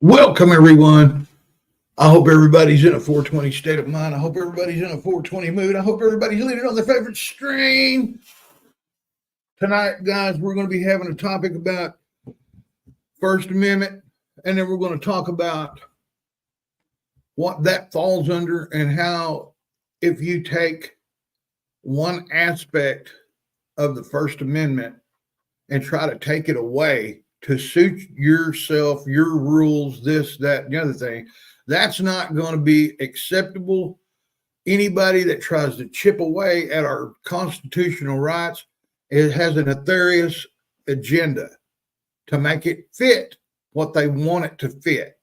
Welcome, everyone. I hope everybody's in a 420 state of mind. I hope everybody's in a 420 mood. I hope everybody's leaning on their favorite stream. Tonight, guys, we're going to be having a topic about First Amendment, and then we're going to talk about what that falls under and how, if you take one aspect of the First Amendment and try to take it away to suit yourself, your rules, this, that, and the other thing, that's not going to be acceptable. Anybody that tries to chip away at our constitutional rights, it has a nefarious agenda to make it fit what they want it to fit.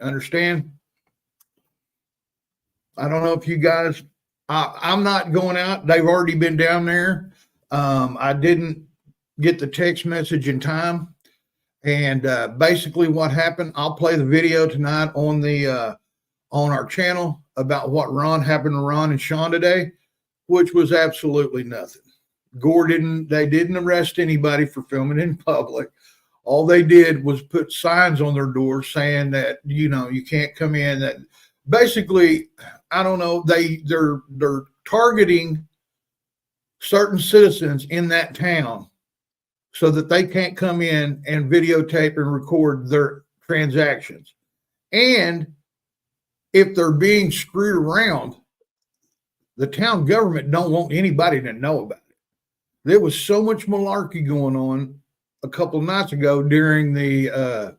Understand? I don't know if you guys, I'm not going out. They've already been down there. I didn't get the text message in time. And basically what happened, I'll play the video tonight on our channel about what happened to Ron and Sean today, which was absolutely nothing. They didn't arrest anybody for filming in public. All they did was put signs on their doors saying that, you can't come in. That basically, I don't know, they're targeting certain citizens in that town so that they can't come in and videotape and record their transactions. And if they're being screwed around, the town government don't want anybody to know about it. There was so much malarkey going on a couple of nights ago during the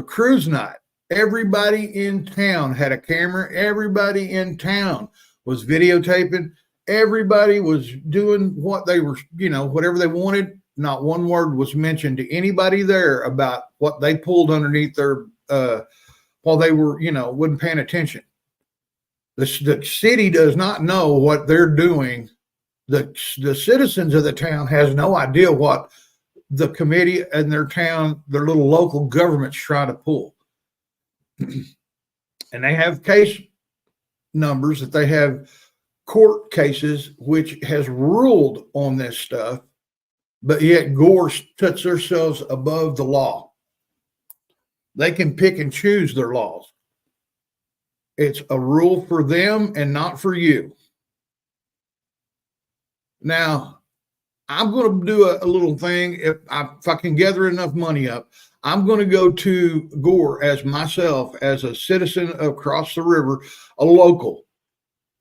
cruise night. Everybody in town had a camera. Everybody in town was videotaping. Everybody was doing what they were, whatever they wanted. Not one word was mentioned to anybody there about what they pulled underneath their, while they were, wasn't paying attention. The city does not know what they're doing. The citizens of the town has no idea what the committee and their town, their little local government's trying to pull. And they have case numbers that they have court cases, which has ruled on this stuff. But yet Gore puts themselves above the law. They can pick and choose their laws. It's a rule for them and not for you. Now, I'm going to do a little thing. If I can gather enough money up, I'm going to go to Gore as myself, as a citizen across the river, a local,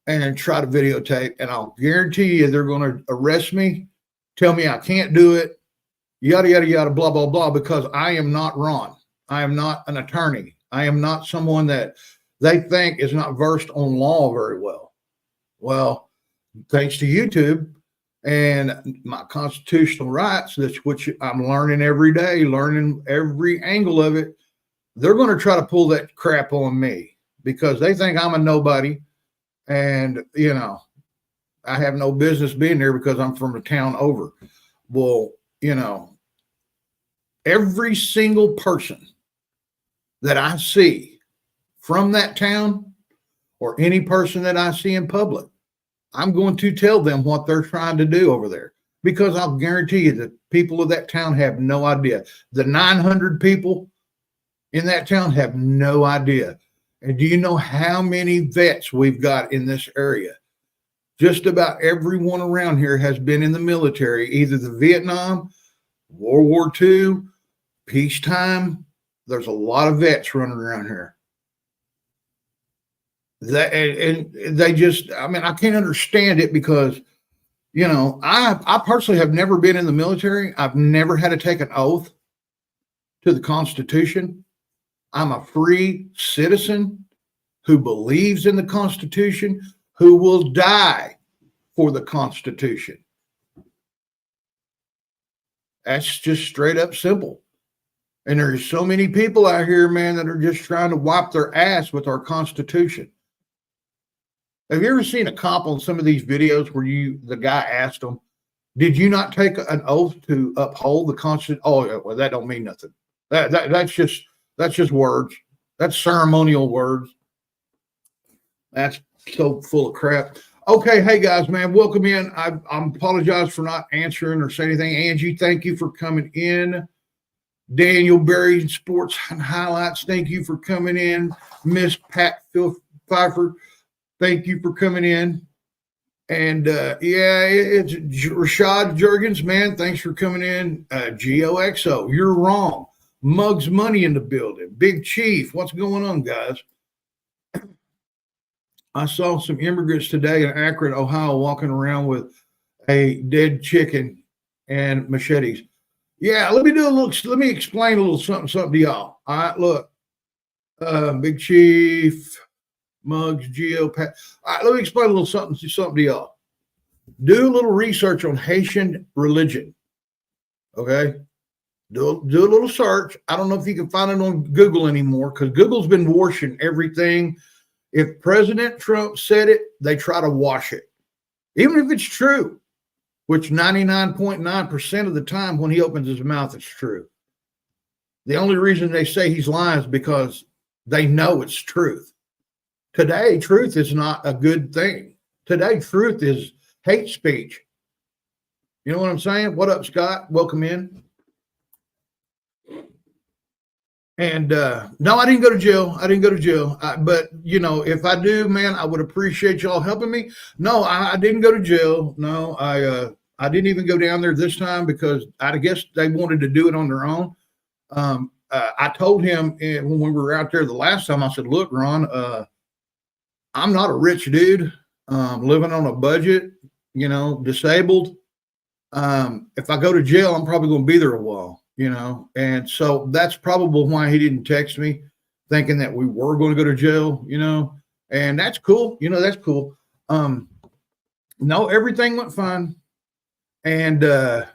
and try to videotape. And I'll guarantee you they're going to arrest me, tell me I can't do it, yada, yada, yada, blah, blah, blah, because I am not Ron. I am not an attorney. I am not someone that they think is not versed on law very well. Well, thanks to YouTube and my constitutional rights, which I'm learning every day, learning every angle of it, they're going to try to pull that crap on me because they think I'm a nobody. And, I have no business being there because I'm from a town over. Well, every single person that I see from that town or any person that I see in public, I'm going to tell them what they're trying to do over there because I'll guarantee you that people of that town have no idea. The 900 people in that town have no idea. And do you know how many vets we've got in this area? Just about everyone around here has been in the military, either the Vietnam, World War II, peacetime. There's a lot of vets running around here. And they just, I can't understand it because, I personally have never been in the military. I've never had to take an oath to the Constitution. I'm a free citizen who believes in the Constitution, who will die for the Constitution. That's just straight up simple. And there's so many people out here, man, that are just trying to wipe their ass with our Constitution. Have you ever seen a cop on some of these videos where the guy asked them, did you not take an oath to uphold the Constitution? Oh, well, that don't mean nothing. That's just words. That's ceremonial words. That's so full of crap. Okay, hey guys, man, welcome in. I apologize for not answering or saying anything. Angie, thank you for coming in. Daniel Berry Sports Highlights, thank you for coming in. Miss Pat Pfeiffer, thank you for coming in. And yeah, it's Rashad Jurgens, man. Thanks for coming in. GOXO, you're wrong. Muggs Money in the building. Big Chief, what's going on, guys? I saw some immigrants today in Akron, Ohio, walking around with a dead chicken and machetes. Yeah, let me explain a little something to y'all. All right, look, Big Chief, Muggs, Geo, Pat. All right, let me explain a little something to y'all. Do a little research on Haitian religion. Okay, do a little search. I don't know if you can find it on Google anymore because Google's been washing everything. If President Trump said it, they try to wash it, even if it's true, which 99.9% of the time when he opens his mouth, it's true. The only reason they say he's lying is because they know it's truth. Today, truth is not a good thing. Today, truth is hate speech. You know what I'm saying? What up, Scott? Welcome in. And no, I didn't go to jail. But, you know, if I do, man, I would appreciate y'all helping me. No, I didn't go to jail. No, I didn't even go down there this time because I guess they wanted to do it on their own. I told him when we were out there the last time, I said, look, Ron, I'm not a rich dude, living on a budget, you know, disabled. If I go to jail, I'm probably going to be there a while. You know, and so that's probably why he didn't text me, thinking that we were going to go to jail, you know, and that's cool. You know, that's cool. No, everything went fine. And I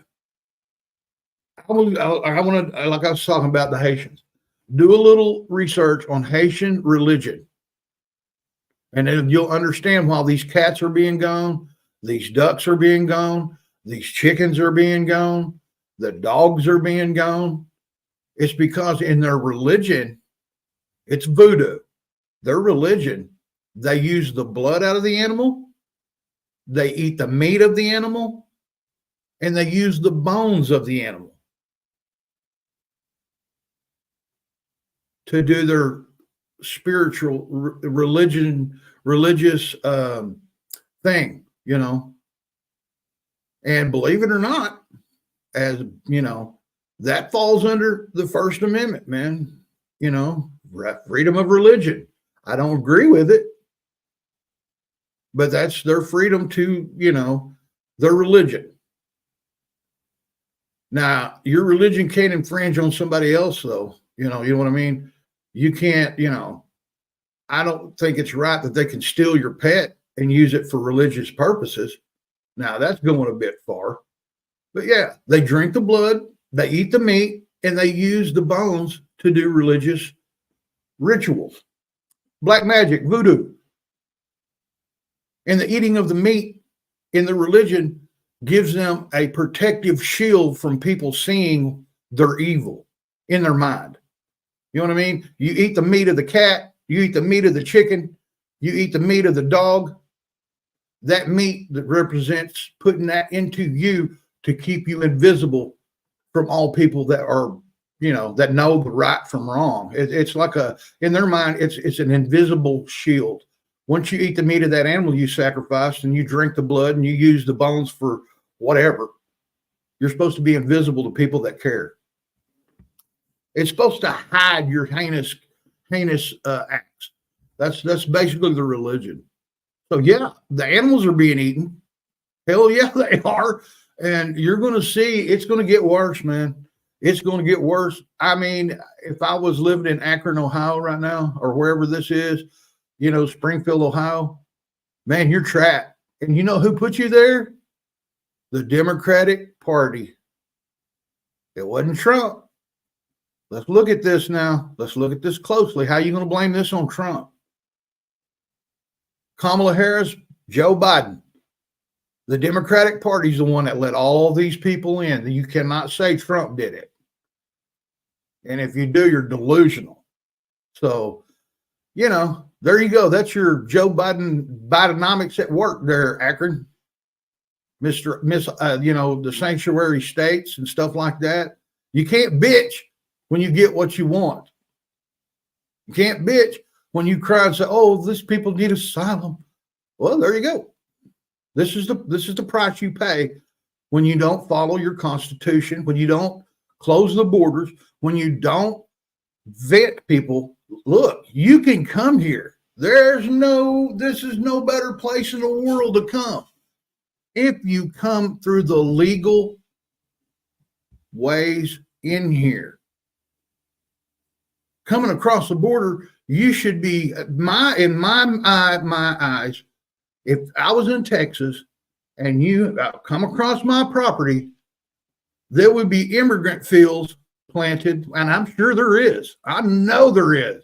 want to, like I was talking about the Haitians, do a little research on Haitian religion. And then you'll understand why these cats are being gone, these ducks are being gone, these chickens are being gone. The dogs are being gone. It's because in their religion, it's voodoo. Their religion, they use the blood out of the animal, they eat the meat of the animal, and they use the bones of the animal to do their spiritual religious thing, you know. And believe it or not, as you know, that falls under the First Amendment, man. You know, freedom of religion. I don't agree with it, but that's their freedom to, you know, their religion. Now, your religion can't infringe on somebody else, though. You know what I mean? You can't, you know, I don't think it's right that they can steal your pet and use it for religious purposes. Now, that's going a bit far. But yeah, they drink the blood, they eat the meat, and they use the bones to do religious rituals. Black magic, voodoo. And the eating of the meat in the religion gives them a protective shield from people seeing their evil in their mind. You know what I mean? You eat the meat of the cat, you eat the meat of the chicken, you eat the meat of the dog. That meat that represents putting that into you to keep you invisible from all people that are, you know, that know the right from wrong. It's like in their mind, it's an invisible shield. Once you eat the meat of that animal you sacrificed and you drink the blood and you use the bones for whatever, you're supposed to be invisible to people that care. It's supposed to hide your heinous acts. That's basically the religion. So yeah, the animals are being eaten. Hell yeah, they are. And you're going to see it's going to get worse, man. It's going to get worse. I mean, if I was living in Akron, Ohio right now, or wherever this is, you know, Springfield, Ohio, man, you're trapped. And you know who put you there? The Democratic Party. It wasn't Trump. Let's look at this now. Let's look at this closely. How are you going to blame this on Trump? Kamala Harris, Joe Biden. The Democratic Party is the one that let all these people in. You cannot say Trump did it. And if you do, you're delusional. So, you know, there you go. That's your Joe Bidenomics at work there, Akron. You know, the sanctuary states and stuff like that. You can't bitch when you get what you want. You can't bitch when you cry and say, "Oh, these people need asylum." Well, there you go. This is the price you pay when you don't follow your Constitution, when you don't close the borders, when you don't vet people. Look, you can come here. This is no better place in the world to come if you come through the legal ways in here. Coming across the border, you should be in my eyes. If I was in Texas and you come across my property, there would be immigrant fields planted, and I'm sure there is. I know there is.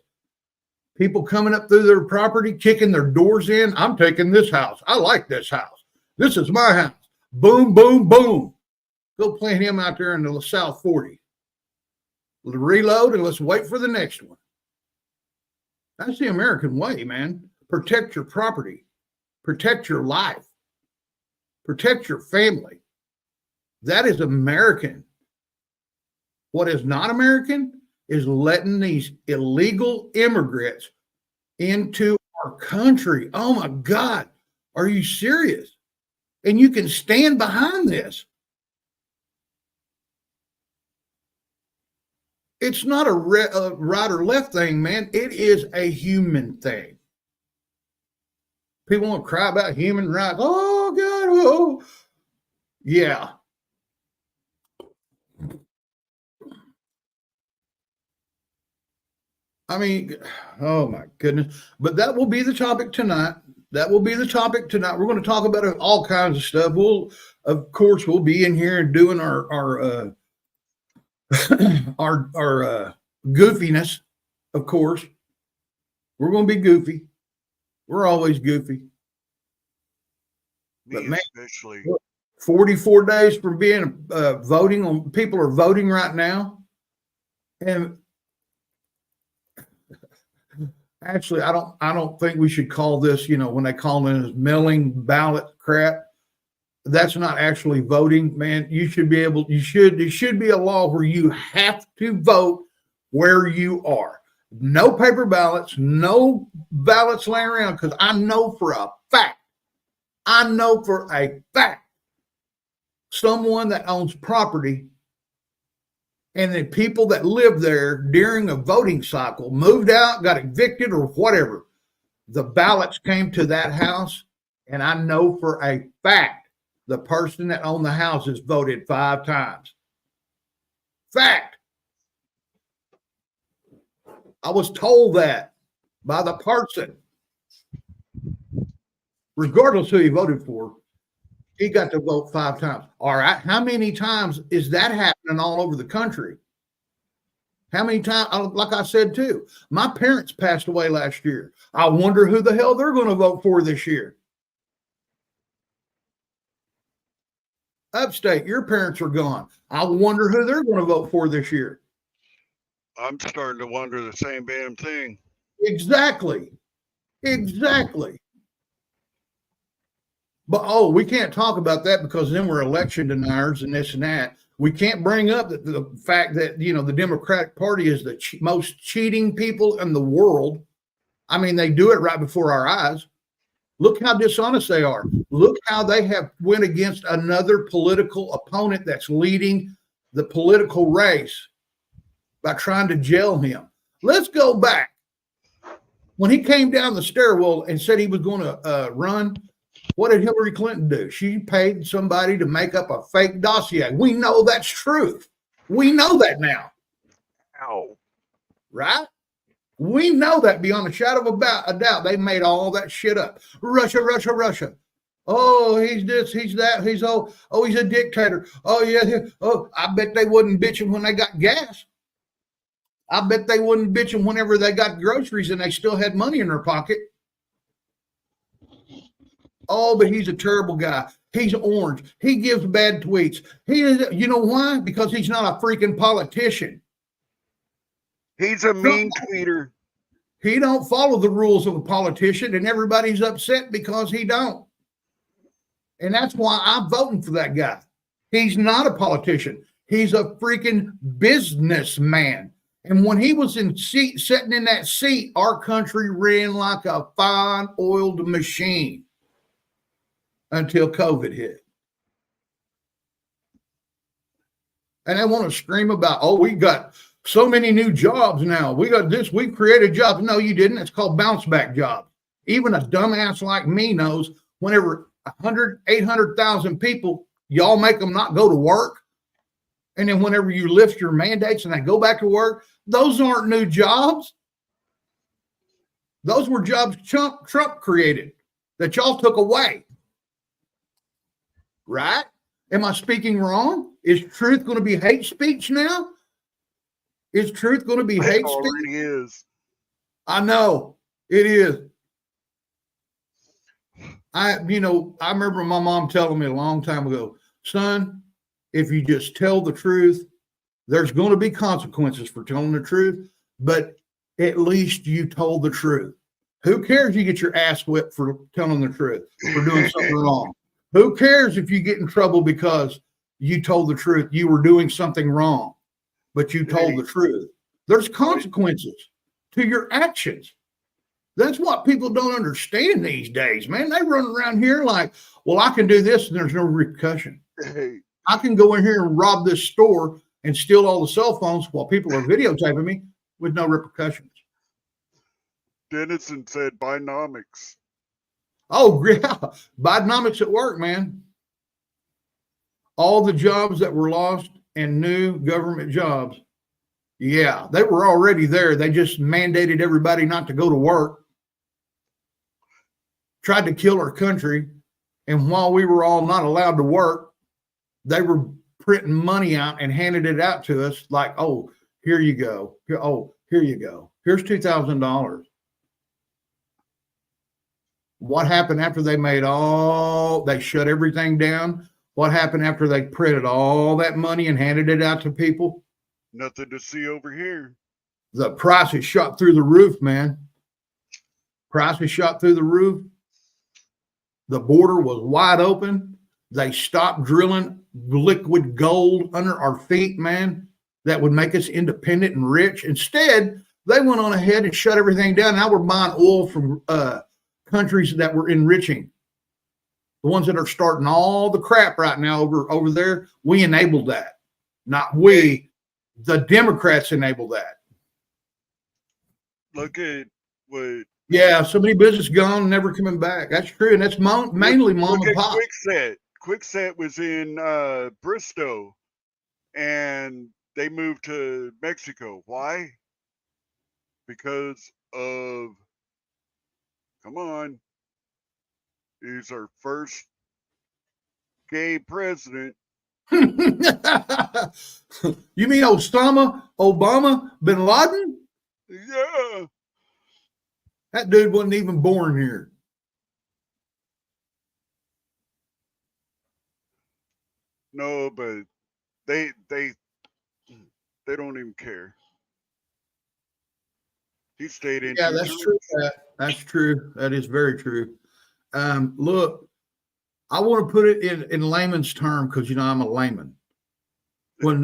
People coming up through their property, kicking their doors in. I'm taking this house. I like this house. This is my house. Boom, boom, boom. Go plant him out there in the South 40. Reload and let's wait for the next one. That's the American way, man. Protect your property. Protect your life. Protect your family. That is American. What is not American is letting these illegal immigrants into our country. Oh my God. Are you serious? And you can stand behind this. It's not a right or left thing, man. It is a human thing. People want to cry about human rights. Oh, God. Oh, yeah. I mean, oh, my goodness. But that will be the topic tonight. We're going to talk about all kinds of stuff. Of course, we'll be in here and doing our goofiness, of course. We're going to be goofy. We're always goofy. But man, especially 44 days from being voting on, people are voting right now. And actually, I don't think we should call this, when they call it as mailing ballot crap. That's not actually voting, man. There should be a law where you have to vote where you are. No paper ballots, no ballots laying around, because I know for a fact, someone that owns property and the people that live there during a voting cycle moved out, got evicted or whatever. The ballots came to that house, and I know for a fact the person that owned the house has voted 5 times. Fact. I was told that by the person. Regardless who he voted for, he got to vote 5 times. All right. How many times is that happening all over the country? How many times? Like I said, too, my parents passed away last year. I wonder who the hell they're going to vote for this year. Upstate, your parents are gone. I wonder who they're going to vote for this year. I'm starting to wonder the same damn thing. Exactly. But, we can't talk about that because then we're election deniers and this and that. We can't bring up the fact that, the Democratic Party is the most cheating people in the world. I mean, they do it right before our eyes. Look how dishonest they are. Look how they have went against another political opponent that's leading the political race by trying to jail him. Let's go back. When he came down the stairwell and said he was going to run, what did Hillary Clinton do? She paid somebody to make up a fake dossier. We know that's truth. We know that now. Ow. Right? We know that beyond a shadow of a doubt. They made all that shit up. Russia. Oh, he's this, he's that. He's he's a dictator. Oh, yeah. Oh, I bet they wasn't bitching when they got gas. I bet they wasn't bitching whenever they got groceries and they still had money in their pocket. Oh, but he's a terrible guy. He's orange. He gives bad tweets. You know why? Because he's not a freaking politician. He's a mean tweeter. He don't follow the rules of a politician, and everybody's upset because he don't. And that's why I'm voting for that guy. He's not a politician. He's a freaking businessman. And when he was sitting in that seat, our country ran like a fine oiled machine until COVID hit. And they want to scream about, oh, we got so many new jobs now. We got this. We created jobs. No, you didn't. It's called bounce back jobs. Even a dumbass like me knows whenever 800,000 people, y'all make them not go to work. And then whenever you lift your mandates and they go back to work, those aren't new jobs. Those were jobs Trump created that y'all took away. Right? Am I speaking wrong? Is truth going to be hate speech now? Is truth going to be hate speech? It already is. I know it is. I remember my mom telling me a long time ago, son, if you just tell the truth, there's going to be consequences for telling the truth, but at least you told the truth. Who cares you get your ass whipped for telling the truth, for doing something wrong? Who cares if you get in trouble because you told the truth, you were doing something wrong, but you told the truth? There's consequences to your actions. That's what people don't understand these days, man. They run around here like, well, I can do this and there's no repercussion. I can go in here and rob this store and steal all the cell phones while people are videotaping me with no repercussions. Dennison said Bidenomics. Oh, yeah. Bidenomics at work, man. All the jobs that were lost and new government jobs, yeah, they were already there. They just mandated everybody not to go to work. Tried to kill our country. And while we were all not allowed to work, they were printing money out and handed it out to us like, oh, here you go. Here you go. Here's $2,000. What happened after they they shut everything down? What happened after they printed all that money and handed it out to people? Nothing to see over here. The prices shot through the roof, man. Prices shot through the roof. The border was wide open. They stopped drilling liquid gold under our feet, man, that would make us independent and rich. Instead, they went on ahead and shut everything down. Now we're buying oil from countries that were enriching. The ones that are starting all the crap right now over there, we enabled that. Not we, the Democrats enabled that. Look at what. Yeah, so many businesses gone, never coming back. That's true, and that's mainly mom and pop. Quickset was in Bristow, and they moved to Mexico. Why? Because of, come on, he's our first gay president. You mean Obama, bin Laden? Yeah. That dude wasn't even born here. No, but they don't even care. He stayed in. Yeah, that's true. That's true. That is very true. Look, I want to put it in layman's term because I'm a layman. When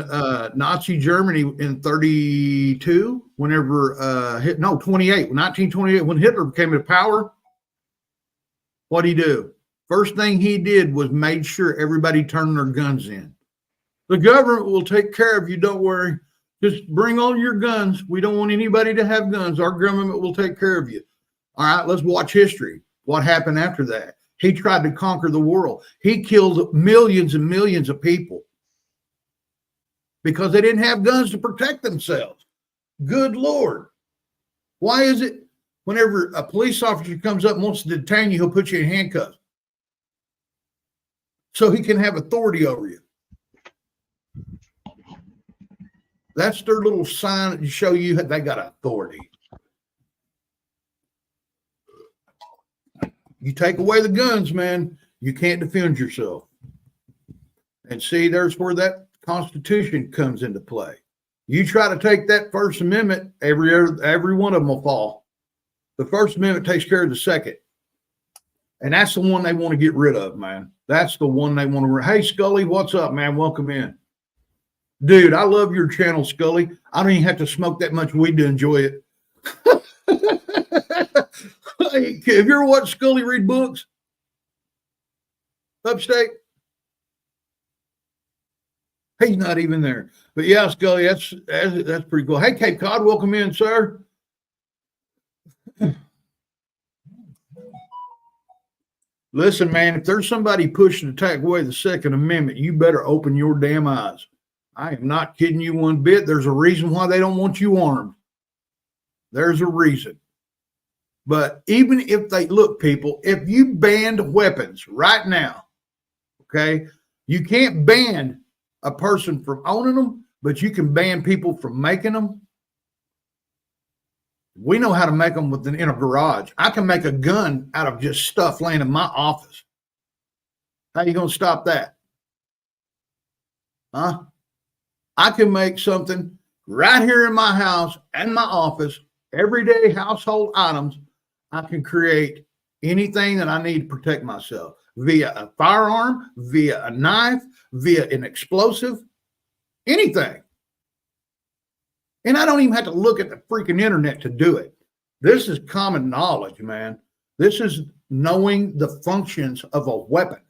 Nazi Germany in 1938, 1928, when Hitler came to power, what'd he do? First thing he did was made sure everybody turned their guns in. The government will take care of you. Don't worry. Just bring all your guns. We don't want anybody to have guns. Our government will take care of you. All right, let's watch history. What happened after that? He tried to conquer the world. He killed millions and millions of people because they didn't have guns to protect themselves. Good Lord. Why is it whenever a police officer comes up and wants to detain you, he'll put you in handcuffs so he can have authority over you? That's their little sign to show you that they got authority. You take away the guns, man, you can't defend yourself. And see, there's where that Constitution comes into play. You try to take that First Amendment, every one of them will fall. The First Amendment takes care of the second. And that's the one they want to get rid of, man. That's the one they want to. Hey, Scully, what's up, man? Welcome in. Dude, I love your channel, Scully. I don't even have to smoke that much weed to enjoy it. Have you ever watched Scully read books? Upstate? He's not even there. But yeah, Scully, that's pretty cool. Hey, Cape Cod, welcome in, sir. Listen, man, if there's somebody pushing to take away the Second Amendment, you better open your damn eyes. I am not kidding you one bit. There's a reason why they don't want you armed. There's a reason. But even if they look, people, if you banned weapons right now, okay, you can't ban a person from owning them, but you can ban people from making them. We know how to make them in a garage. I can make a gun out of just stuff laying in my office. How you going to stop that? Huh? I can make something right here in my house and my office, everyday household items. I can create anything that I need to protect myself via a firearm, via a knife, via an explosive, anything. And I don't even have to look at the freaking internet to do it. This is common knowledge, man. This is knowing the functions of a weapon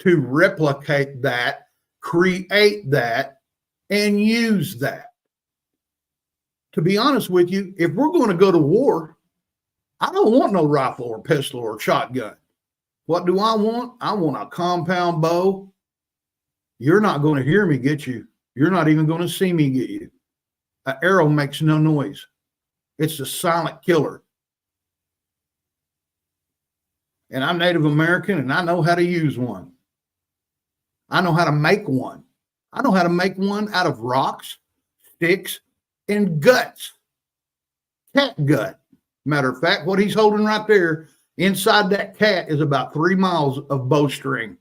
to replicate that, create that, and use that. To be honest with you, if we're going to go to war, I don't want no rifle or pistol or shotgun. What do I want? I want a compound bow. You're not going to hear me get you. You're not even going to see me get you. An arrow makes no noise. It's a silent killer. And I'm Native American, and I know how to use one. I know how to make one. I know how to make one out of rocks, sticks, and guts. Cat gut. Matter of fact, what he's holding right there, inside that cat is about 3 miles of bowstring.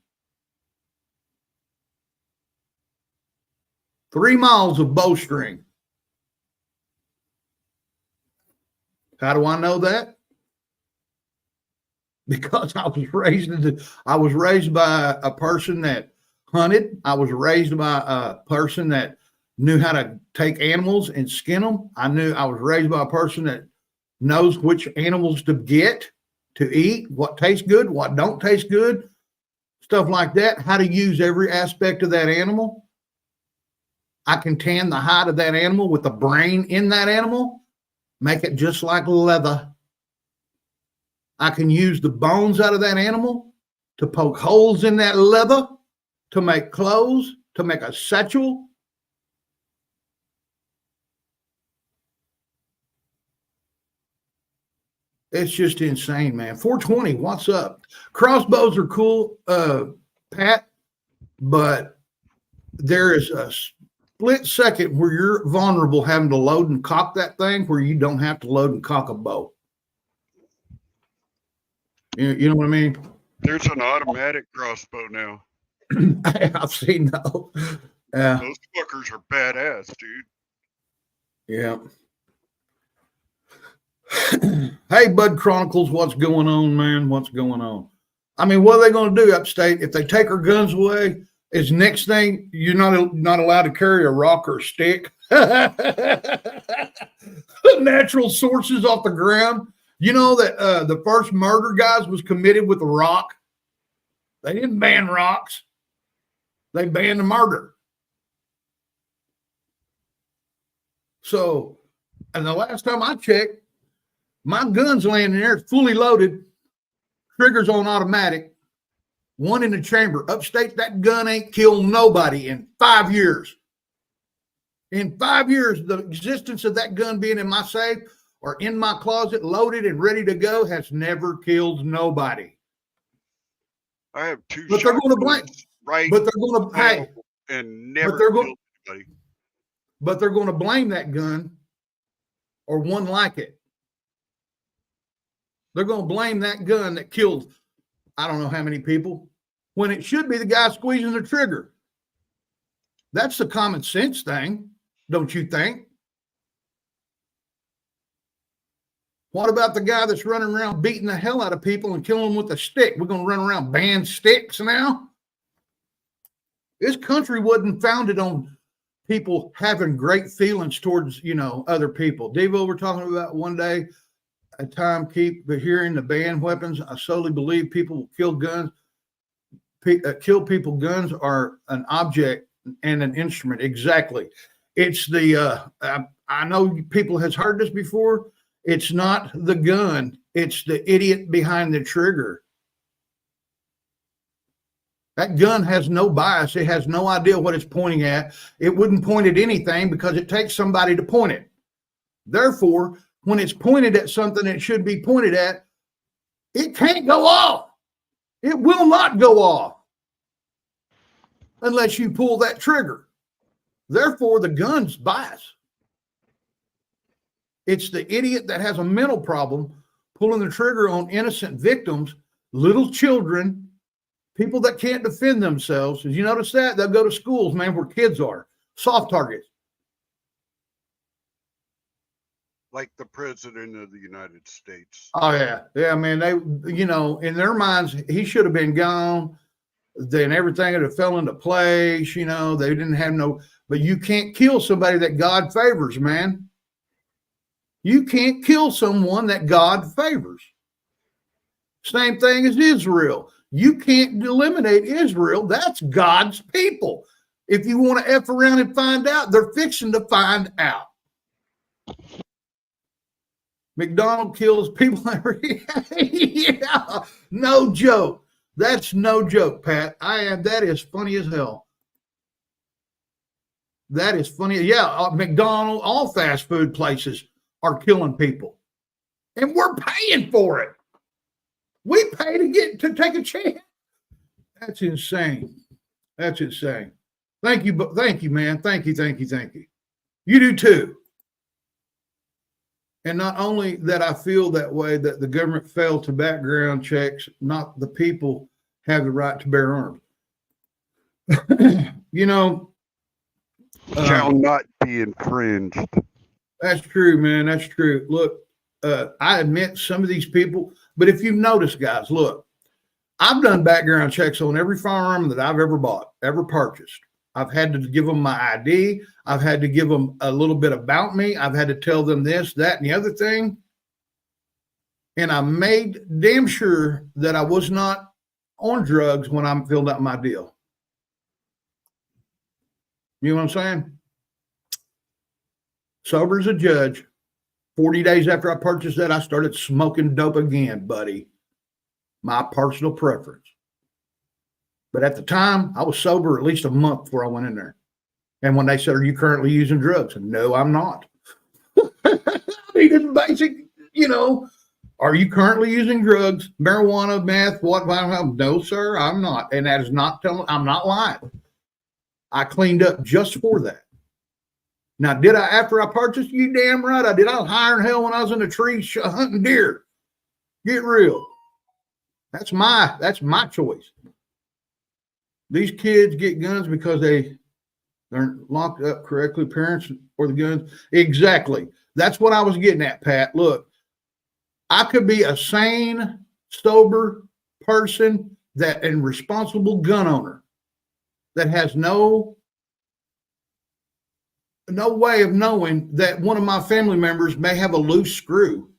3 miles of bowstring. How do I know that? Because I was raised by a person that hunted. I was raised by a person that knew how to take animals and skin them. I was raised by a person that knows which animals to get to eat, what tastes good, what don't taste good, stuff like that, how to use every aspect of that animal. I can tan the hide of that animal with the brain in that animal, make it just like leather. I can use the bones out of that animal to poke holes in that leather, to make clothes, to make a satchel. It's just insane, man. 420, what's up? Crossbows are cool, Pat, but there is a split second where you're vulnerable having to load and cock that thing where you don't have to load and cock a bow. You know what I mean? There's an automatic crossbow now. I've seen those. Those fuckers are badass, dude. Yeah. Hey, Bud Chronicles, what's going on, man? What's going on? I mean, what are they going to do upstate if they take our guns away? Is next thing you're not allowed to carry a rock or a stick? Natural sources off the ground. You know that the first murder, guys, was committed with a rock. They didn't ban rocks. They banned the murder. So, and the last time I checked, my gun's laying in there, fully loaded, triggers on automatic, one in the chamber. Upstate, that gun ain't killed nobody in 5 years. In 5 years, the existence of that gun being in my safe or in my closet, loaded and ready to go, has never killed nobody. I have two. But they're going to blame. Right. But they're going to pay. And never killed anybody. But they're going to blame that gun or one like it. They're going to blame that gun that killed I don't know how many people, when it should be the guy squeezing the trigger. That's the common sense thing, don't you think? What about the guy that's running around beating the hell out of people and killing them with a stick? We're going to run around ban sticks now? This country wasn't founded on people having great feelings towards, other people. Devo, we're talking about one day, a time keep hearing the ban weapons. I solely believe people kill guns. Kill people. Guns are an object and an instrument. Exactly. It's the, I know people has heard this before. It's not the gun. It's the idiot behind the trigger. That gun has no bias. It has no idea what it's pointing at. It wouldn't point at anything because it takes somebody to point it. Therefore, when it's pointed at something it should be pointed at, it can't go off. It will not go off unless you pull that trigger. Therefore, the gun's bias. It's the idiot that has a mental problem pulling the trigger on innocent victims, little children, people that can't defend themselves. Did you notice that? They'll go to schools, man, where kids are. Soft targets. Like the president of the United States. Oh, yeah. Yeah, man. They, in their minds, he should have been gone. Then everything would have fell into place. They didn't have no, but you can't kill somebody that God favors, man. You can't kill someone that God favors. Same thing as Israel. You can't eliminate Israel. That's God's people. If you want to F around and find out, they're fixing to find out. McDonald kills people every yeah, no joke. That's no joke, Pat. That is funny as hell. That is funny. Yeah, McDonald, all fast food places are killing people. And we're paying for it. We pay to take a chance. That's insane. That's insane. Thank you, man. Thank you. You do too. And not only that I feel that way, that the government failed to background checks, not the people have the right to bear arms. Shall not be infringed. That's true, man. That's true. Look, I admit some of these people, but if you notice, guys, look, I've done background checks on every firearm that I've ever bought, ever purchased. I've had to give them my ID. I've had to give them a little bit about me. I've had to tell them this, that, and the other thing. And I made damn sure that I was not on drugs when I filled out my deal. You know what I'm saying? Sober as a judge. 40 days after I purchased that, I started smoking dope again, buddy. My personal preference. But at the time, I was sober at least a month before I went in there. And when they said, "Are you currently using drugs?" I said, "No, I'm not." I mean, it's basic, are you currently using drugs, marijuana, meth, what? No, sir, I'm not. And that is not I'm not lying. I cleaned up just for that. Now, did I, after I purchased? You damn right I did. I was higher than hell when I was in the trees hunting deer. Get real. That's my choice. These kids get guns because they're locked up correctly, parents or the guns. Exactly. That's what I was getting at, Pat. Look, I could be a sane, sober person and responsible gun owner that has no way of knowing that one of my family members may have a loose screw,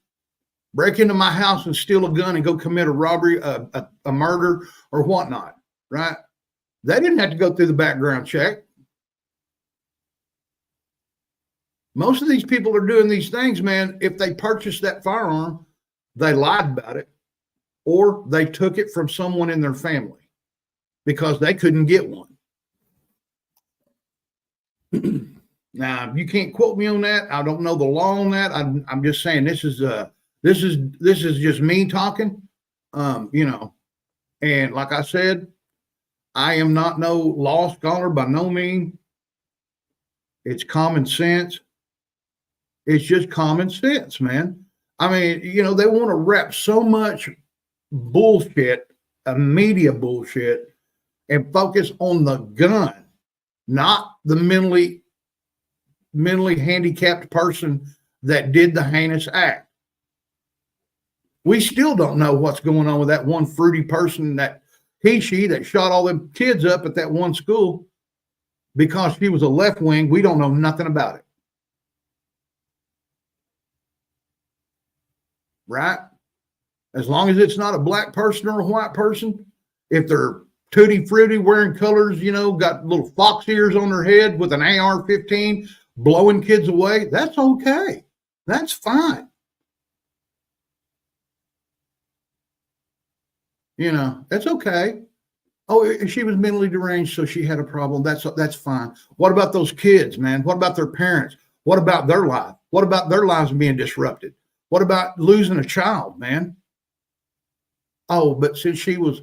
break into my house and steal a gun and go commit a robbery, a murder, or whatnot, right? They didn't have to go through the background check. Most of these people are doing these things, man. If they purchased that firearm, they lied about it, or they took it from someone in their family because they couldn't get one. Now, you can't quote me on that. I don't know the law on that. I'm just saying this is just me talking. And like I said, I am not no law scholar by no means. It's common sense. It's just common sense, man. I mean, they want to wrap so much bullshit, media bullshit, and focus on the gun, not the mentally handicapped person that did the heinous act. We still don't know what's going on with that one fruity person that that shot all them kids up at that one school. because she was a left wing, we don't know nothing about it. Right? As long as it's not a black person or a white person, if they're tutti frutti wearing colors, got little fox ears on their head with an AR-15 blowing kids away, that's okay. That's fine. That's okay. Oh, she was mentally deranged, so she had a problem. That's fine. What about those kids, man? What about their parents? What about their life? What about their lives being disrupted? What about losing a child, man? Oh, but since she was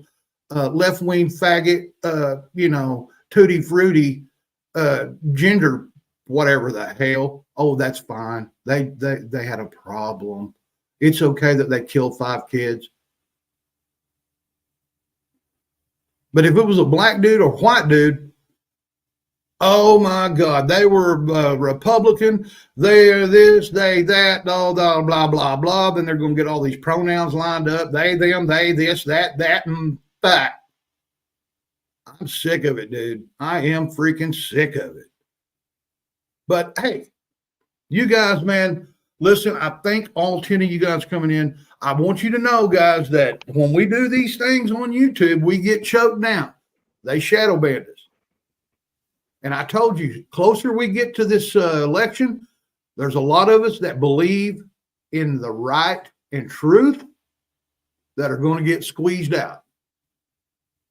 left-wing faggot, tutti frutti, gender, whatever the hell. Oh, that's fine. They had a problem. It's okay that they killed 5 kids. But if it was a black dude or white dude, oh my God, they were Republican. They're this, they that, blah, blah, blah, blah, blah. Then they're going to get all these pronouns lined up. They, them, they, this, that, and that. I'm sick of it, dude. I am freaking sick of it. But hey, you guys, man, listen, I thank all 10 of you guys coming in. I want you to know, guys, that when we do these things on YouTube, we get choked down. They shadow ban us. And I told you, closer we get to this election, there's a lot of us that believe in the right and truth that are going to get squeezed out.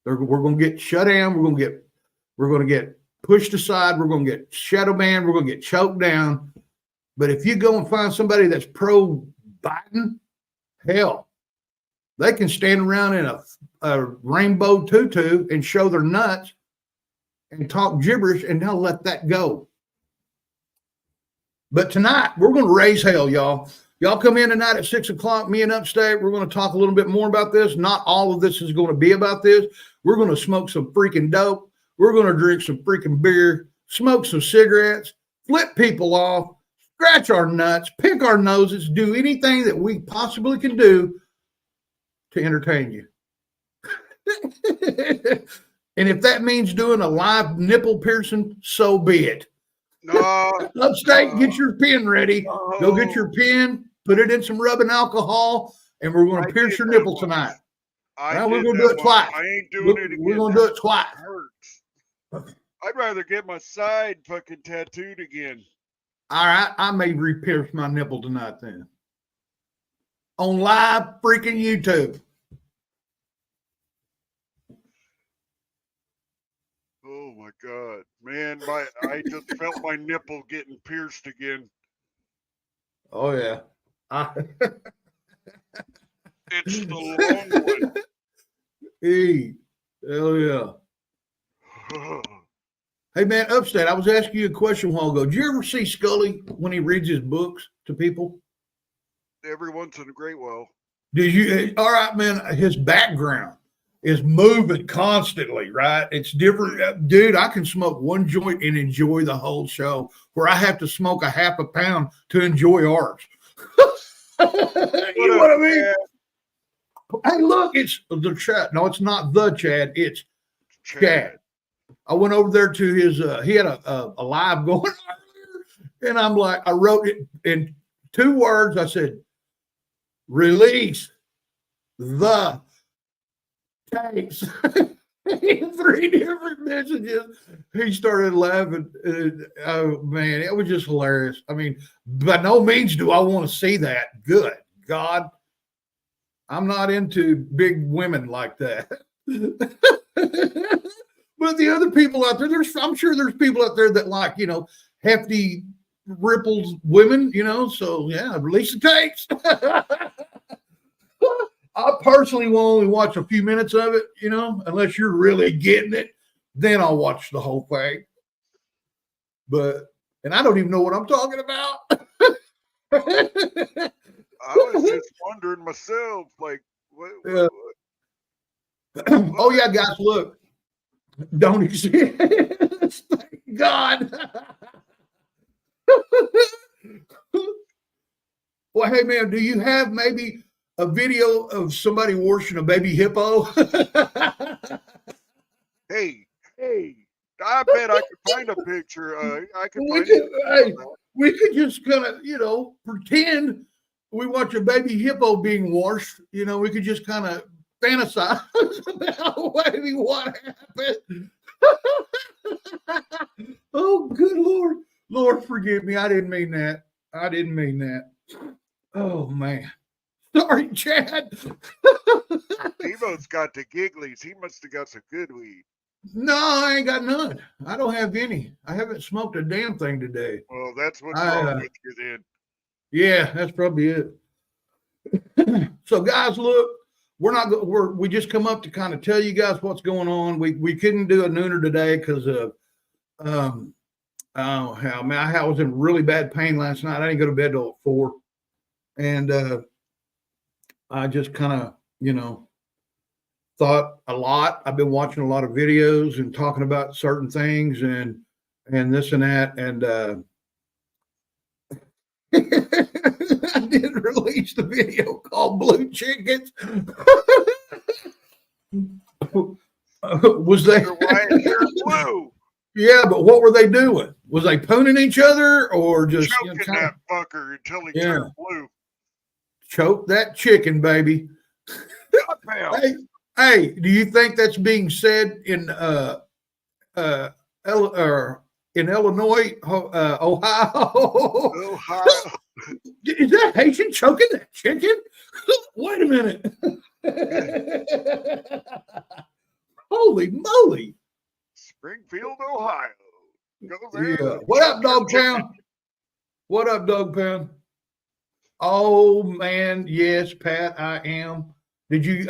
We're going to get shut down. We're going to get pushed aside. We're going to get shadow banned. We're going to get choked down. But if you go and find somebody that's pro Biden, hell, they can stand around in a rainbow tutu and show their nuts and talk gibberish, and they'll let that go. But tonight, we're going to raise hell, y'all. Y'all come in tonight at 6 o'clock, me and Upstate. We're going to talk a little bit more about this. Not all of this is going to be about this. We're going to smoke some freaking dope. We're going to drink some freaking beer, smoke some cigarettes, flip people off, scratch our nuts, pick our noses, do anything that we possibly can do to entertain you. And if that means doing a live nipple piercing, so be it. No. Upstate, get your pen ready. Go get your pen, put it in some rubbing alcohol, and we're going to pierce your nipple tonight. We're going to do it twice. I ain't doing it again. We're going to do it twice. It hurts. I'd rather get my side fucking tattooed again. All right, I may re-pierce my nipple tonight then. On live freaking YouTube. Oh my God, man! I just felt my nipple getting pierced again. Oh yeah, it's the long one. Hey, hell yeah! Hey man, Upstate, I was asking you a question a while ago. Did you ever see Scully when he reads his books to people? Every once in a great while. Did you? All right, man. His background is moving constantly, right? It's different. Dude, I can smoke one joint and enjoy the whole show, where I have to smoke a half a pound to enjoy ours. You know what I mean? Hey, look, it's the Chad. No, it's not the Chad. It's Chad. I went over there to his, he had a live going earlier, and I'm like, I wrote it in 2 words. I said, release the tapes. In 3 different messages. He started laughing. Oh man, it was just hilarious. I mean, by no means do I want to see that. Good God, I'm not into big women like that. But the other people out there, I'm sure there's people out there that like, hefty ripples women, so yeah, release the tapes. I personally will only watch a few minutes of it, unless you're really getting it, then I'll watch the whole thing. And I don't even know what I'm talking about. I was just wondering myself, like, what? Oh yeah, guys, look, don't exist. Thank God. Well, hey man, do you have maybe a video of somebody worshiping a baby hippo? Hey, I bet I could find a picture. I could We find could, a hey, we could just kind of, pretend we watch a baby hippo being washed. We could just kind of fantasize about maybe what happened. Oh, good Lord. Lord, forgive me. I didn't mean that. I didn't mean that. Oh, man. Sorry, Chad. Devo's got the gigglies. He must have got some good weed. No, I ain't got none. I don't have any. I haven't smoked a damn thing today. Well, that's what's wrong with you then. Yeah, that's probably it. So, guys, look, we just come up to kind of tell you guys what's going on. We couldn't do a nooner today because of oh hell, man, I was in really bad pain last night. I didn't go to bed till 4, and I just kind of thought a lot. I've been watching a lot of videos and talking about certain things and this and that, and I did release the video called Blue Chickens. Was they blue? Yeah, but what were they doing? Was they pooning each other or just choking that fucker until he turned blue? Choke that chicken, baby. Hey, do you think that's being said in Illinois, Ohio? Is that Haitian choking that chicken? Wait a minute. Holy moly. Springfield, Ohio. Go there. Yeah. What up, Dog Pound? What up, Dog Pound? Oh, man. Yes, Pat, I am.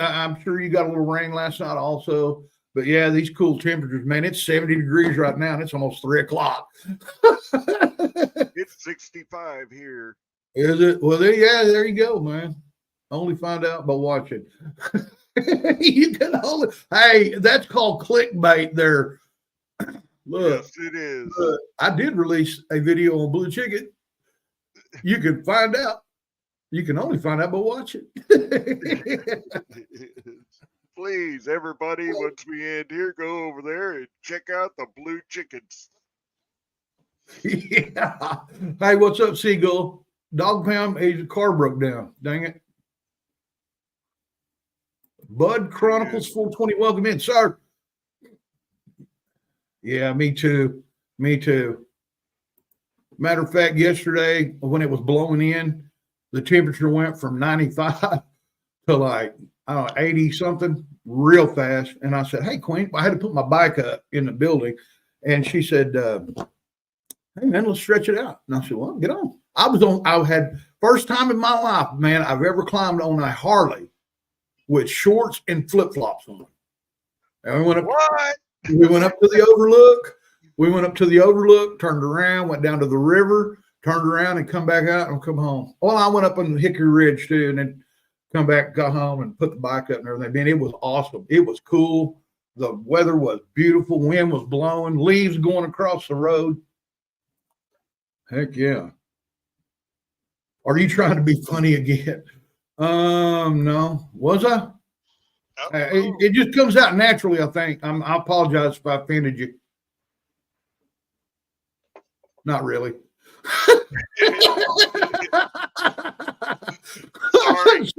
I'm sure you got a little rain last night also. But yeah, these cool temperatures, man. It's 70 degrees right now, and it's almost 3 o'clock. It's 65 here. Is it? Well, there you go, man. Only find out by watching. You can hey, that's called clickbait there. Look, yes, it is. I did release a video on Blue Chicken. You can find out. You can only find out by watching. Please, everybody, once we end here, go over there and check out the Blue Chickens. Yeah. Hey, what's up, Seagull? Dog Pound, his car broke down. Dang it. Bud Chronicles 420, welcome in, sir. Yeah, me too. Me too. Matter of fact, yesterday when it was blowing in, the temperature went from 95 to like, I don't know, 80 something real fast. And I said, hey, Queen, I had to put my bike up in the building. And she said, hey, man, let's stretch it out. And I said, well, get on. I had first time in my life, man, I've ever climbed on a Harley with shorts and flip-flops on. And we went up to the overlook. We went up to the overlook, turned around, went down to the river, turned around and come back out and come home. Well, I went up on the Hickory Ridge too, and then come back, got home and put the bike up and everything. Man, it was awesome. It was cool. The weather was beautiful. Wind was blowing, leaves going across the road. Heck yeah. Are you trying to be funny again? No. Was I? It just comes out naturally, I think. I apologize if I offended you. Not really.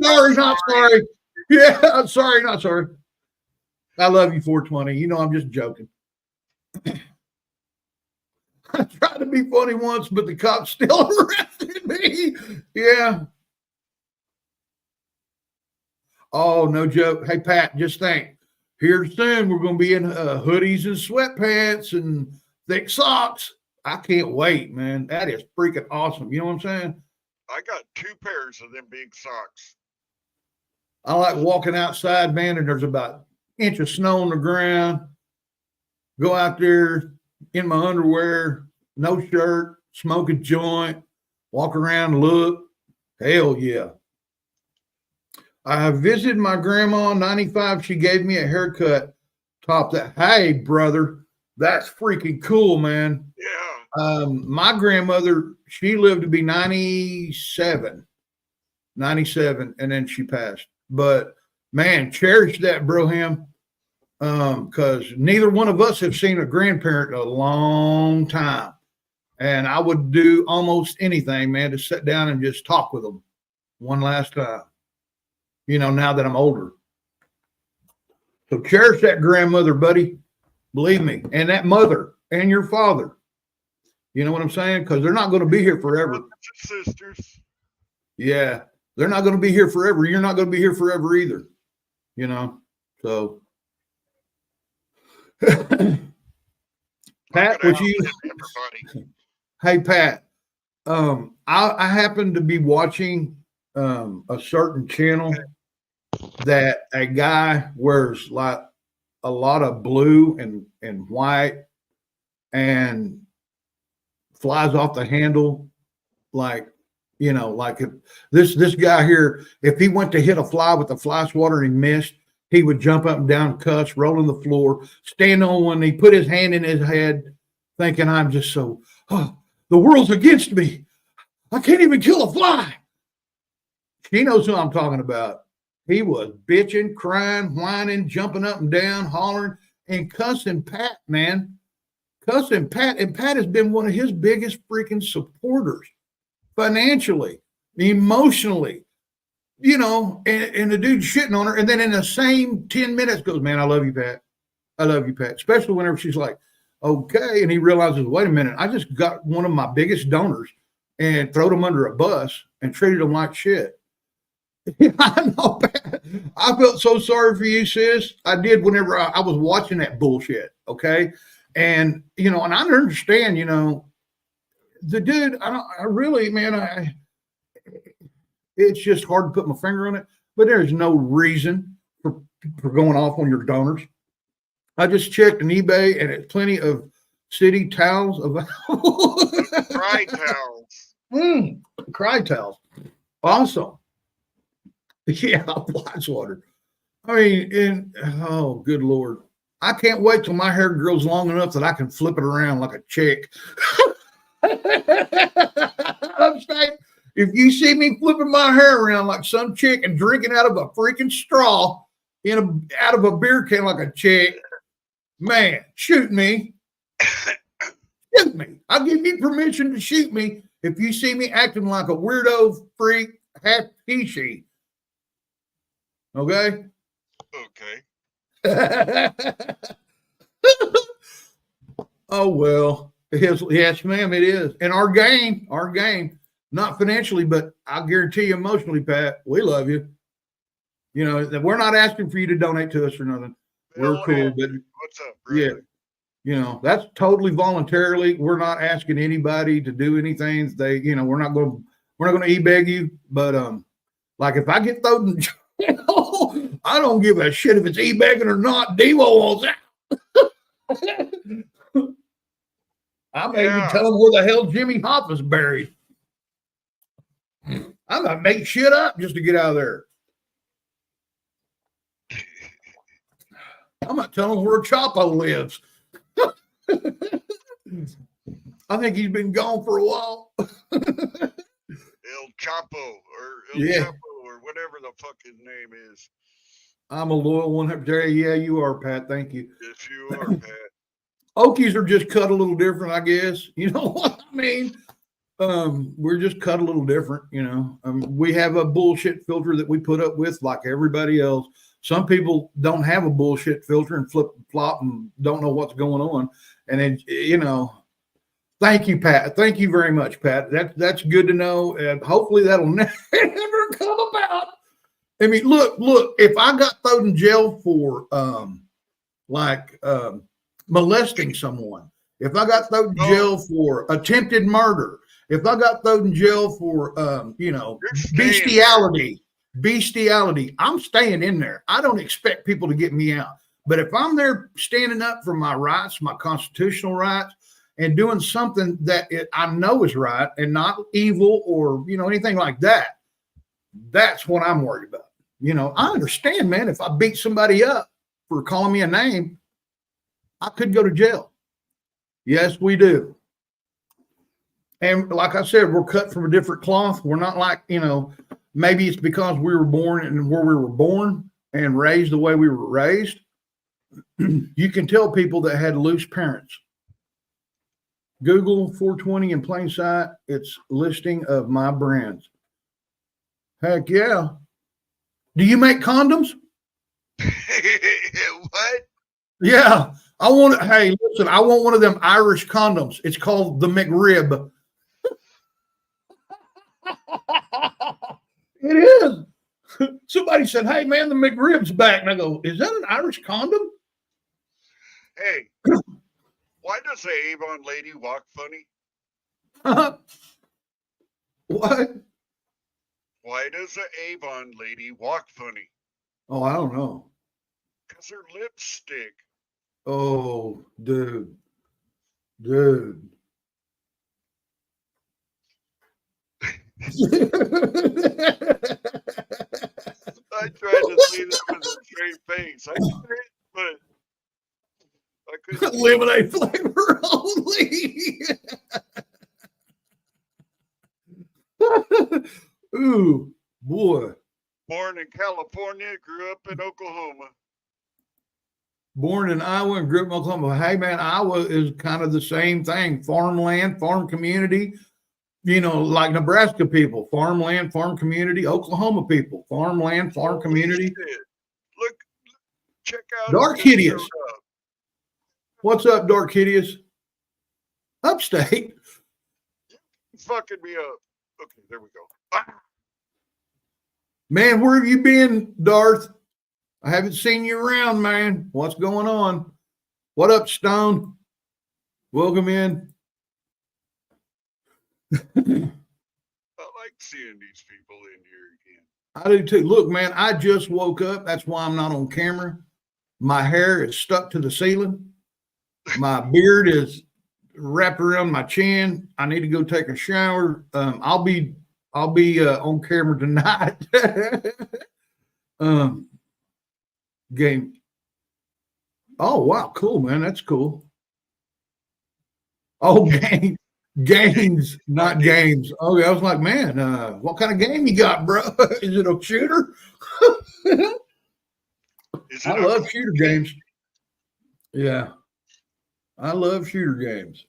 Sorry, not sorry. Yeah, I'm sorry, not sorry. I love you, 420. You know, I'm just joking. I tried to be funny once, but the cops still arrested me. Yeah. Oh, no joke. Hey, Pat, just think. Here soon, we're going to be in hoodies and sweatpants and thick socks. I can't wait, man. That is freaking awesome. You know what I'm saying? I got 2 pairs of them big socks. I like walking outside, man, and there's about an inch of snow on the ground. Go out there in my underwear, no shirt, smoke a joint, walk around, look. Hell yeah. I visited my grandma, 95. She gave me a haircut. Top that. Hey, brother, that's freaking cool, man. Yeah. My grandmother, she lived to be 97, and then she passed. But man, cherish that, Broham. because neither one of us have seen a grandparent in a long time. And I would do almost anything, man, to sit down and just talk with them one last time, now that I'm older. So cherish that grandmother, buddy. Believe me. And that mother and your father. You know what I'm saying? Because they're not going to be here forever. Sisters. Yeah. They're not going to be here forever. You're not going to be here forever either. So. Pat, would you? Everybody. Hey, Pat. I happen to be watching a certain channel that a guy wears like a lot of blue and white and flies off the handle like if this guy here, if he went to hit a fly with a fly swatter and he missed, he would jump up and down, cuss, roll on the floor, stand on one knee, put his hand in his head, thinking I'm just the world's against me. I can't even kill a fly. She knows who I'm talking about. He was bitching, crying, whining, jumping up and down, hollering, and cussing Pat, man. Cussing Pat. And Pat has been one of his biggest freaking supporters financially, emotionally, and the dude shitting on her. And then in the same 10 minutes goes, man, I love you, Pat. I love you, Pat. Especially whenever she's like, okay. And he realizes, wait a minute, I just got one of my biggest donors and throwed him under a bus and treated him like shit. I know, Pat. I felt so sorry for you, sis. I did whenever I was watching that bullshit. Okay. And, and I understand, the dude, I really, man, it's just hard to put my finger on it, but there's no reason for going off on your donors. I just checked on eBay and it's plenty of city towels available. Cry towels. Cry towels. Awesome. Yeah, flies water. I mean, oh, good Lord. I can't wait till my hair grows long enough that I can flip it around like a chick. I'm saying, if you see me flipping my hair around like some chick and drinking out of a freaking straw out of a beer can like a chick, man, shoot me. Shoot me. I'll give you permission to shoot me if you see me acting like a weirdo freak, half he-she. Okay? Okay. Oh, well. Yes, ma'am, it is. And our game, not financially, but I guarantee you emotionally, Pat, we love you. We're not asking for you to donate to us or nothing. We're cool, but what's up, brother? Yeah, that's totally voluntarily. We're not asking anybody to do anything. We're not going to e-beg you, but like if I get thrown in jail, I don't give a shit if it's e-begging or not. Devo wants out. I may even tell him where the hell Jimmy Hoffa's buried. I'm going to make shit up just to get out of there. I'm not telling him where Chapo lives. I think he's been gone for a while. El Chapo or Chapo or whatever the fuck his name is. I'm a loyal one. Yeah, you are, Pat. Thank you. Yes, you are, Pat. Okies are just cut a little different, I guess. You know what I mean? We're just cut a little different, we have a bullshit filter that we put up with like everybody else. Some people don't have a bullshit filter and flip and flop and don't know what's going on. And then, thank you, Pat. Thank you very much, Pat. That's good to know. And hopefully that'll never come about. I mean, look, if I got thrown in jail for molesting someone, if I got thrown in jail for attempted murder, if I got thrown in jail for, bestiality, I'm staying in there. I don't expect people to get me out. But if I'm there standing up for my rights, my constitutional rights, and doing something that I know is right and not evil or, anything like that, that's what I'm worried about. I understand, man, if I beat somebody up for calling me a name, I could go to jail. Yes, we do. And like I said, we're cut from a different cloth. We're not like, maybe it's because we were born and where we were born and raised the way we were raised. You can tell people that had loose parents. Google 420 in plain sight. It's listing of my brands. Heck yeah. Do you make condoms? What? Yeah. I want it. Hey, listen, I want one of them Irish condoms. It's called the McRib. It is. Somebody said, hey, man, the McRib's back. And I go, is that an Irish condom? Hey, why does the Avon lady walk funny? What? Why does the Avon lady walk funny? Oh, I don't know. Because her lips stick. Oh, dude. Dude. I tried to say that with a straight face. I couldn't, but I couldn't. Lemonade flavor only. Ooh, boy. Born in California, grew up in Oklahoma. Born in Iowa and grew up in Oklahoma. Hey, man, Iowa is kind of the same thing. Farmland, farm community, you know, like Nebraska people, farmland, farm community, Oklahoma people, farmland, farm community. Shit. Look, check out Dark Hideous. What's up, Dark Hideous? Upstate. Fucking me up. Okay, there we go. Ah. Man, where have you been, Darth? I haven't seen you around, man. What's going on? What up, Stone? Welcome in. I like seeing these people in here again. I do too. Look, man, I just woke up. That's why I'm not on camera. My hair is stuck to the ceiling. My beard is wrapped around my chin. I need to go take a shower. I'll be on camera tonight. Game. Oh wow, cool, man. That's cool. Oh, games, not games. Oh, yeah, I was like, man, what kind of game you got, bro? Is it a shooter? I love shooter games. Yeah, I love shooter games.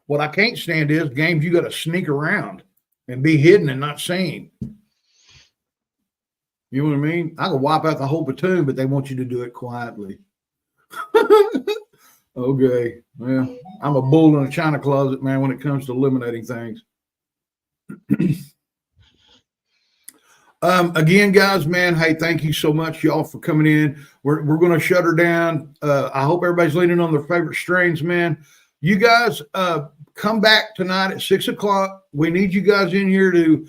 What I can't stand is games you got to sneak around and be hidden and not seen. You know what I mean? I can wipe out the whole platoon, but they want you to do it quietly. Okay. Well, I'm a bull in a china closet, man, when it comes to eliminating things. Again, guys, man, hey, thank you so much, y'all, for coming in. We're going to shut her down. I hope everybody's leaning on their favorite strains, man. You guys come back tonight at 6 o'clock. We need you guys in here to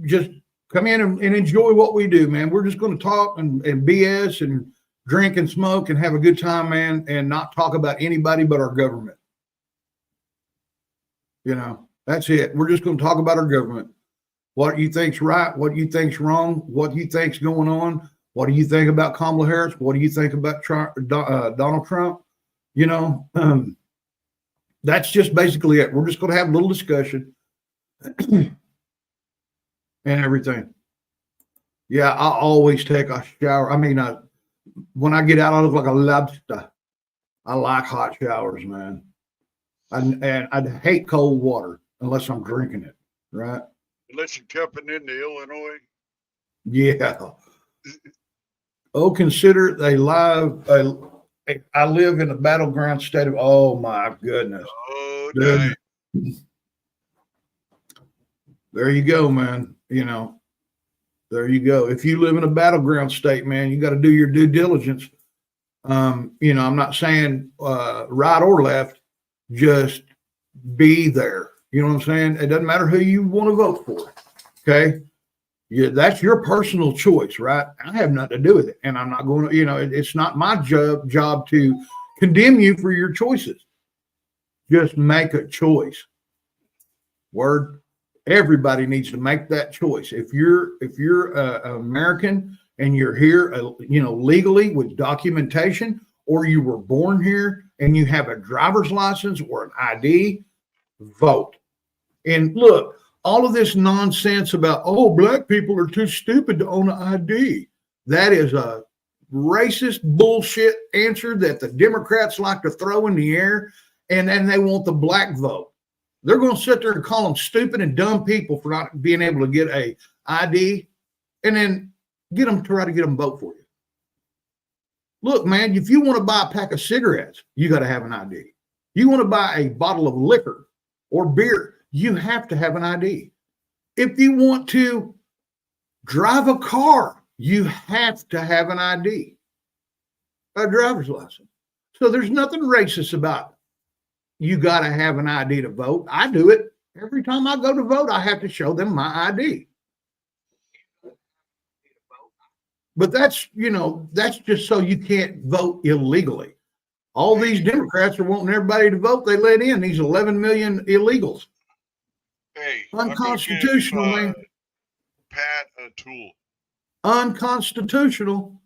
just come in and enjoy what we do, man. We're just going to talk and BS and drink and smoke and have a good time, man, and not talk about anybody but our government. You know, that's it. We're just going to talk about our government. What you think's right, what you think's wrong, what you think's going on, what do you think about Kamala Harris, what do you think about Donald Trump? You know, that's just basically it. We're just going to have a little discussion and everything. Yeah, I always take a shower. I mean, when I get out, I look like a lobster. I like hot showers, man. And I hate cold water unless I'm drinking it, right? Unless you're jumping into Illinois. Yeah. Oh, consider they live. I live in a battleground state of. Oh my goodness. Oh, nice. There you go, man. You know, there you go. If you live in a battleground state, man, you got to do your due diligence. You know, I'm not saying right or left, just be there. You know what I'm saying? It doesn't matter who you want to vote for. Okay. Yeah, that's your personal choice, right? I have nothing to do with it. And I'm not going to, you know, it's not my job to condemn you for your choices. Just make a choice. Word. Everybody needs to make that choice. If you're American and you're here, you know, legally with documentation, or you were born here and you have a driver's license or an ID, vote. And look, all of this nonsense about, oh, black people are too stupid to own an ID. That is a racist bullshit answer that the Democrats like to throw in the air, and then they want the black vote. They're going to sit there and call them stupid and dumb people for not being able to get a ID, and then try to get them vote for you. Look, man, if you want to buy a pack of cigarettes, you got to have an ID. You want to buy a bottle of liquor or beer, you have to have an ID. If you want to drive a car, you have to have an ID, a driver's license. So there's nothing racist about you got to have an ID to vote. I do it. Every time I go to vote, I have to show them my ID. But that's just so you can't vote illegally. All these Democrats are wanting everybody to vote. They let in these 11 million illegals. Hey, unconstitutional, man. Pat O'Toole. Unconstitutional.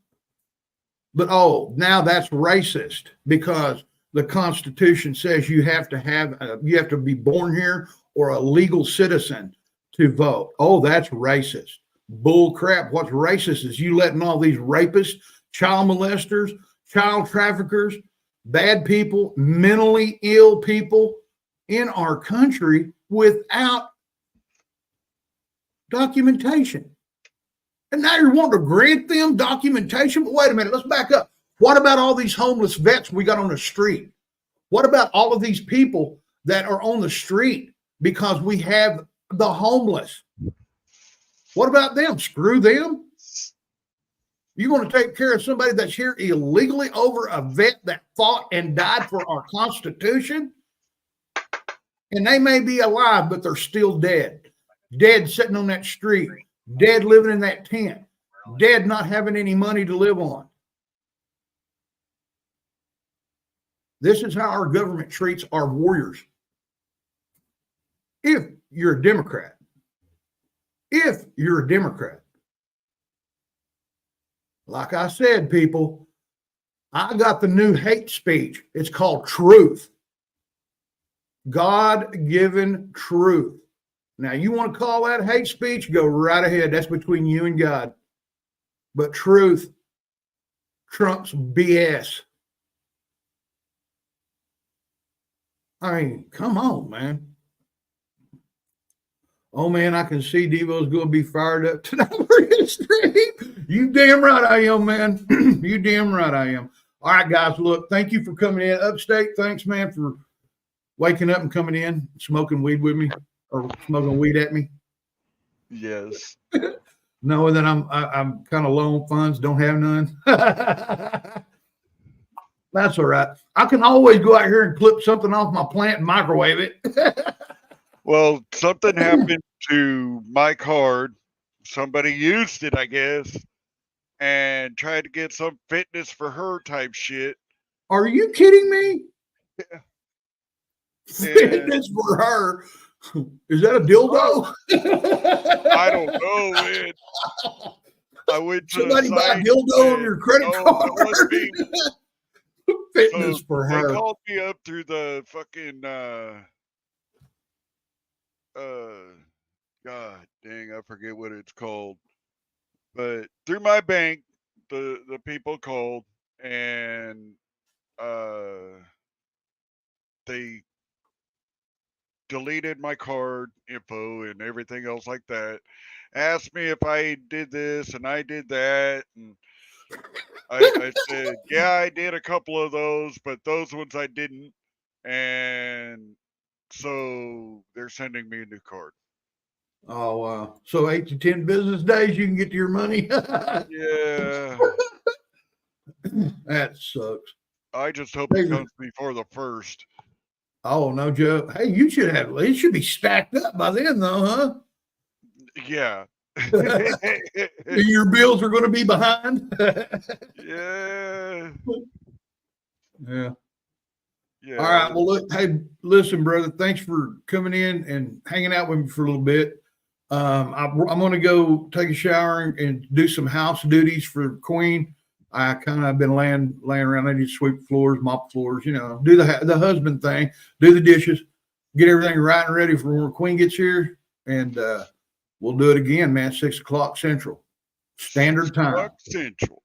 But now that's racist because the Constitution says you have to be born here or a legal citizen to vote. Oh, that's racist. Bull crap. What's racist is you letting all these rapists, child molesters, child traffickers, bad people, mentally ill people in our country without documentation. And now you're wanting to grant them documentation? But wait a minute, let's back up. What about all these homeless vets we got on the street? What about all of these people that are on the street because we have the homeless? What about them? Screw them. You want to take care of somebody that's here illegally over a vet that fought and died for our Constitution? And they may be alive, but they're still dead. Dead sitting on that street. Dead living in that tent. Dead not having any money to live on. This is how our government treats our warriors. If you're a Democrat, like I said, people, I got the new hate speech. It's called truth. God-given truth. Now, you want to call that hate speech? Go right ahead. That's between you and God. But truth trumps BS. I mean, come on, man. Oh, man, I can see Devo's going to be fired up tonight for his stream. You damn right I am, man. You damn right I am. All right, guys, look, thank you for coming in. Upstate, thanks, man, for waking up and coming in, smoking weed with me or smoking weed at me. Yes. Knowing that I'm kind of low on funds, don't have none. That's all right. I can always go out here and clip something off my plant and microwave it. Well, something happened to my card. Somebody used it, I guess, and tried to get some fitness for her type shit. Are you kidding me? Yeah. Fitness for her. Is that a dildo? I don't know, man. I went to somebody buy a dildo on your credit card. Fitness for her. They called me up through the fucking God dang, I forget what it's called. But through my bank, the people called and they deleted my card info and everything else like that. Asked me if I did this and I did that, and I said, yeah, I did a couple of those, but those ones I didn't. And so they're sending me a new card. Oh, wow. So 8 to 10 business days, you can get your money? Yeah. That sucks. I just hope it comes before the 1st. Oh, no joke. Hey, you should have, it should be stacked up by then, though, huh? Yeah. Your bills are going to be behind? Yeah. Yeah. Yeah. All right. Well, look, hey, listen, brother, thanks for coming in and hanging out with me for a little bit. I'm going to go take a shower and do some house duties for Queen. I kind of been laying around. I need to sweep floors, mop floors, do the husband thing, do the dishes, get everything right and ready for when Queen gets here. And we'll do it again, man, 6 o'clock Central Standard Time. Central.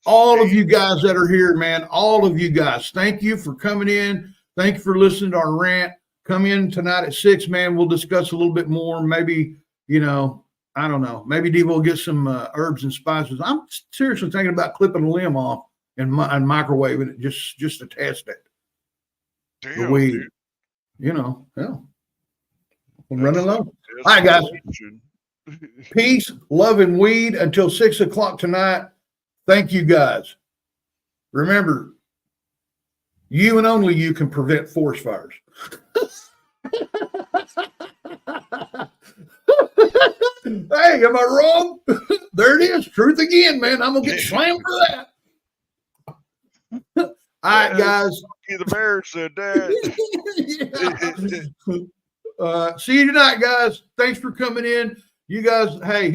all of you guys that are here, man, all of you guys, thank you for coming in. Thank you for listening to our rant. Come in tonight at 6, man. We'll discuss a little bit more. Maybe, I don't know. Maybe Dave will get some herbs and spices. I'm seriously thinking about clipping a limb off and microwaving it just to test it. Damn, The weed, dude. Hell. I'm running low. All That's right, guys. description. Peace, love, and weed until 6 o'clock tonight. Thank you, guys. Remember, you and only you can prevent forest fires. Hey, am I wrong? There it is. Truth again, man. I'm going to get slammed for that. All right, guys. The Bears said that. See you tonight, guys. Thanks for coming in. You guys, hey.